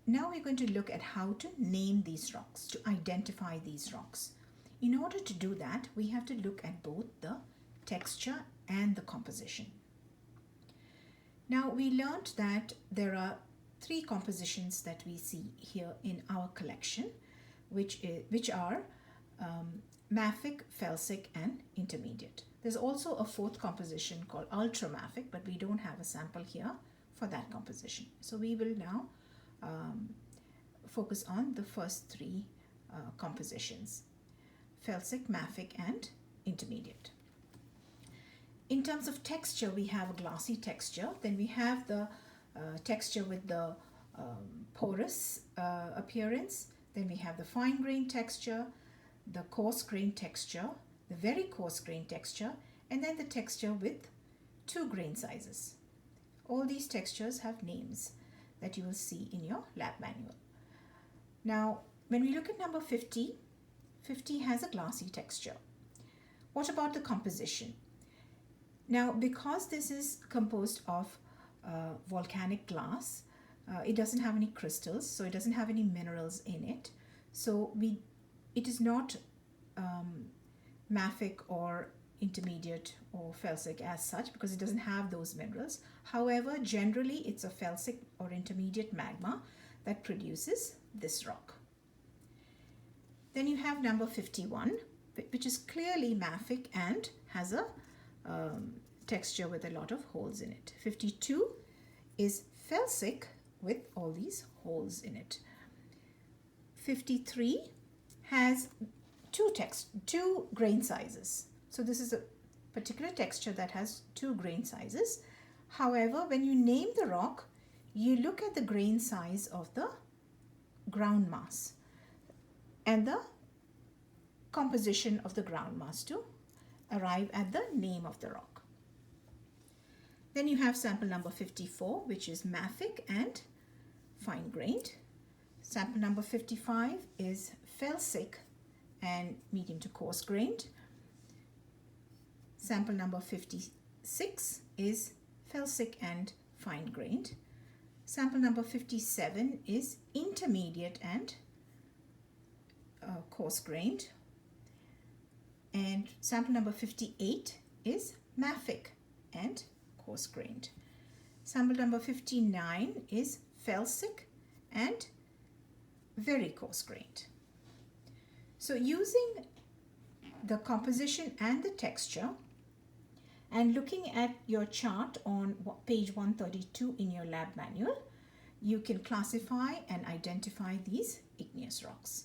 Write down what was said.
now we're going to look at how to name these rocks, to identify these rocks. In order to do that, we have to look at both the texture and the composition. Now, we learned that there are three compositions that we see here in our collection, which are mafic, felsic, and intermediate. There's also a fourth composition called ultramafic, but we don't have a sample here for that composition. So we will now focus on the first three compositions: felsic, mafic, and intermediate. In terms of texture, we have a glossy texture. Then we have the texture with the porous appearance. Then we have the fine grain texture, the coarse grain texture, the very coarse grain texture, and then the texture with 2 grain sizes. All these textures have names that you will see in your lab manual. Now, when we look at number 50, 50 has a glossy texture. What about the composition? Now, because this is composed of volcanic glass, it doesn't have any crystals, so it doesn't have any minerals in it. So it is not mafic or intermediate or felsic as such, because it doesn't have those minerals. However, generally it's a felsic or intermediate magma that produces this rock. Then you have number 51, which is clearly mafic and has a texture with a lot of holes in it. 52 is felsic with all these holes in it. 53 has two grain sizes. So this is a particular texture that has 2 grain sizes. However, when you name the rock, you look at the grain size of the ground mass and the composition of the ground mass to arrive at the name of the rock. Then you have sample number 54, which is mafic and fine grained. Sample number 55 is felsic and medium to coarse grained. Sample number 56 is felsic and fine grained. Sample number 57 is intermediate and coarse grained. And sample number 58 is mafic and coarse grained. Sample number 59 is felsic and very coarse grained. So using the composition and the texture and looking at your chart on page 132 in your lab manual, you can classify and identify these igneous rocks.